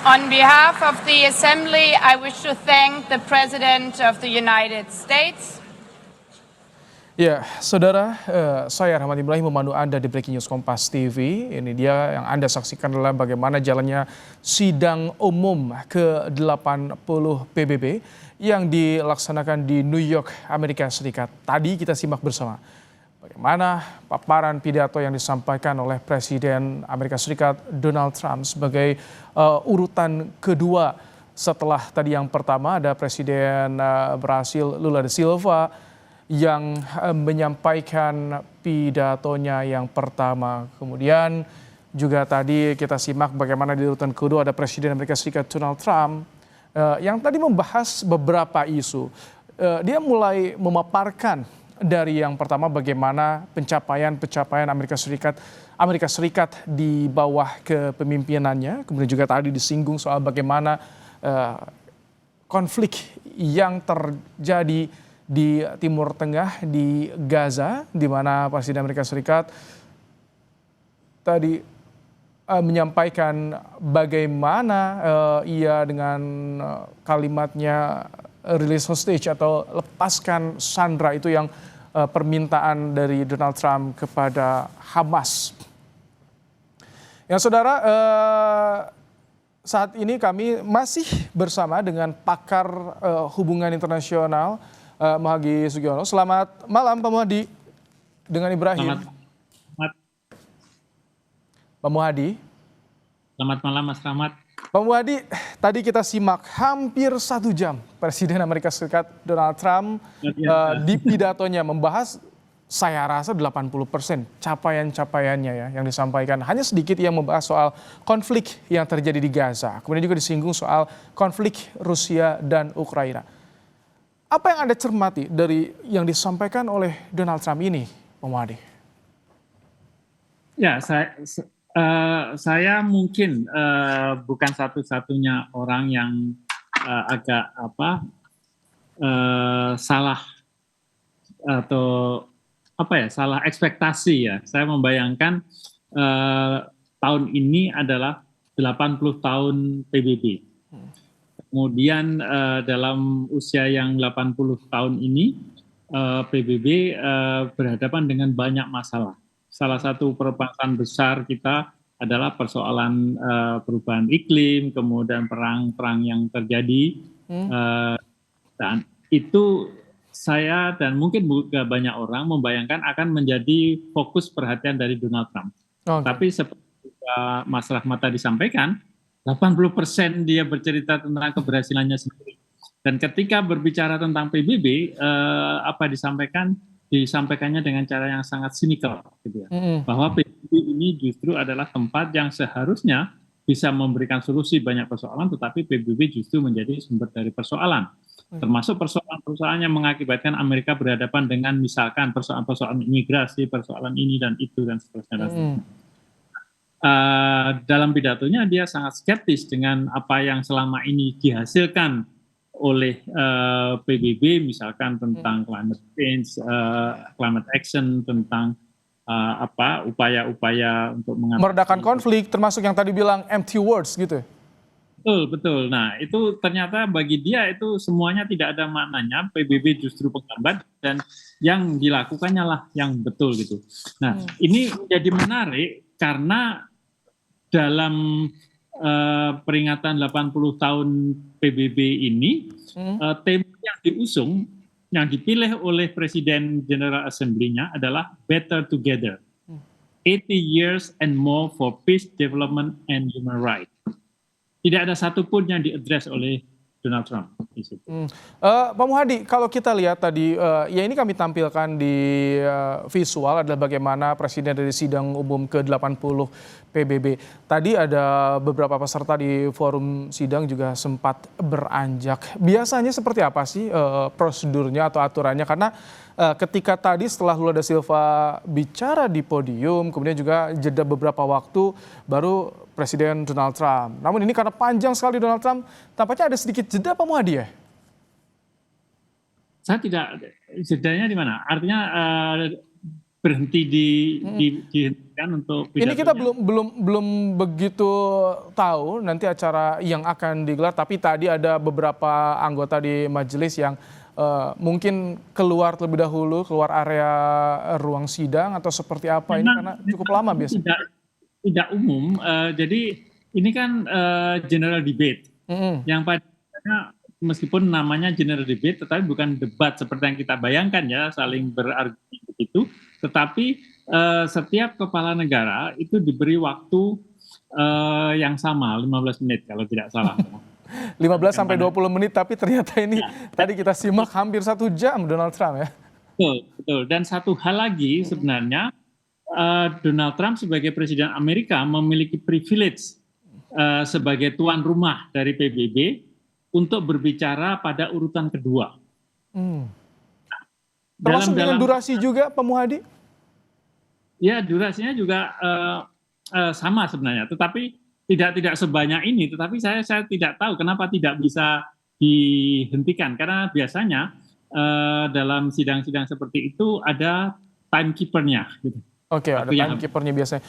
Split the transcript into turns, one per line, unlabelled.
On behalf of the Assembly, I wish to thank the President of the United States.
Ya, saudara, saya Rahmat Ibrahim memandu Anda di Breaking News Kompas TV. Ini dia yang Anda saksikan adalah bagaimana jalannya sidang umum ke-80 PBB yang dilaksanakan di New York, Amerika Serikat. Tadi kita simak bersama bagaimana paparan pidato yang disampaikan oleh Presiden Amerika Serikat Donald Trump sebagai urutan kedua setelah tadi yang pertama ada Presiden Brasil Lula da Silva yang menyampaikan pidatonya yang pertama. Kemudian juga tadi kita simak bagaimana di urutan kedua ada Presiden Amerika Serikat Donald Trump yang tadi membahas beberapa isu. Dia mulai memaparkan dari yang pertama bagaimana pencapaian Amerika Serikat di bawah kepemimpinannya. Kemudian juga tadi disinggung soal bagaimana konflik yang terjadi di Timur Tengah, di Gaza, di mana Presiden Amerika Serikat tadi menyampaikan bagaimana ia dengan kalimatnya release hostage atau lepaskan sandera itu yang permintaan dari Donald Trump kepada Hamas. Yang saudara, saat ini kami masih bersama dengan pakar hubungan internasional Muhadi Sugiono. Selamat malam Pak Muhadi dengan Ibrahim. Pak Muhadi.
Selamat malam Mas Rahmat.
Pak Muhadi, tadi kita simak hampir 1 jam Presiden Amerika Serikat Donald Trump di pidatonya membahas saya rasa 80% capaian-capaiannya ya yang disampaikan. Hanya sedikit yang membahas soal konflik yang terjadi di Gaza. Kemudian juga disinggung soal konflik Rusia dan Ukraina. Apa yang Anda cermati dari yang disampaikan oleh Donald Trump ini, Pak Muhadi?
Ya, saya mungkin bukan satu-satunya orang yang agak salah atau salah ekspektasi ya. Saya membayangkan tahun ini adalah 80 tahun PBB. Kemudian dalam usia yang 80 tahun ini PBB berhadapan dengan banyak masalah. Salah satu permasalahan besar kita adalah persoalan perubahan iklim, kemudian perang-perang yang terjadi. Dan itu saya dan mungkin juga banyak orang membayangkan akan menjadi fokus perhatian dari Donald Trump. Okay. Tapi seperti Mas Rahmat tadi disampaikan, 80% dia bercerita tentang keberhasilannya sendiri. Dan ketika berbicara tentang PBB, apa disampaikannya dengan cara yang sangat sinikal, gitu ya. Bahwa PBB ini justru adalah tempat yang seharusnya bisa memberikan solusi banyak persoalan, tetapi PBB justru menjadi sumber dari persoalan. Termasuk persoalan-persoalan yang mengakibatkan Amerika berhadapan dengan misalkan persoalan-persoalan imigrasi, persoalan ini dan itu dan seterusnya. Dalam pidatonya dia sangat skeptis dengan apa yang selama ini dihasilkan oleh PBB, misalkan tentang climate change, climate action, tentang upaya-upaya untuk
meredakan konflik, termasuk yang tadi bilang empty words gitu.
Betul. Nah itu ternyata bagi dia itu semuanya tidak ada maknanya. PBB justru penghambat dan yang dilakukannya lah yang betul gitu. Nah ini menjadi menarik karena dalam peringatan 80 tahun PBB ini, tema yang diusung, yang dipilih oleh Presiden General Assembly-nya adalah Better Together. 80 years and more for peace, development, and human rights. Tidak ada satupun yang diadres oleh Donald Trump.
Pak Muhadi, kalau kita lihat tadi, ya ini kami tampilkan di visual adalah bagaimana Presiden dari sidang umum ke-80 PBB. Tadi ada beberapa peserta di forum sidang juga sempat beranjak. Biasanya seperti apa sih prosedurnya atau aturannya? Karena ketika tadi setelah Lula da Silva bicara di podium, kemudian juga jeda beberapa waktu baru Presiden Donald Trump. Namun ini karena panjang sekali Donald Trump, tampaknya ada sedikit jeda Pak Muhadi ya?
Saya tidak, jedanya di mana? Artinya berhenti di kan untuk
Ini kita
pidatonya.
belum begitu tahu nanti acara yang akan digelar, tapi tadi ada beberapa anggota di majelis yang mungkin keluar terlebih dahulu, keluar area ruang sidang atau seperti apa ini karena cukup lama biasanya.
Tidak umum. Jadi ini kan general debate
Mm-mm.
yang pada meskipun namanya general debate, tetapi bukan debat seperti yang kita bayangkan ya, saling berargumen begitu. Tetapi setiap kepala negara itu diberi waktu yang sama, 15 menit kalau tidak salah.
15 sampai 20 menit, tapi ternyata ini tadi kita simak hampir 1 jam Donald Trump ya.
Betul, betul. Dan satu hal lagi sebenarnya, Donald Trump sebagai Presiden Amerika memiliki privilege sebagai tuan rumah dari PBB untuk berbicara pada urutan kedua.
Termasuk dengan durasi juga Pak Muhadi?
Ya, durasinya juga sama sebenarnya, tetapi tidak sebanyak ini. Tetapi saya tidak tahu kenapa tidak bisa dihentikan, karena biasanya dalam sidang-sidang seperti itu ada timekeeper-nya. Gitu.
Oke, ada timekeeper-nya biasanya.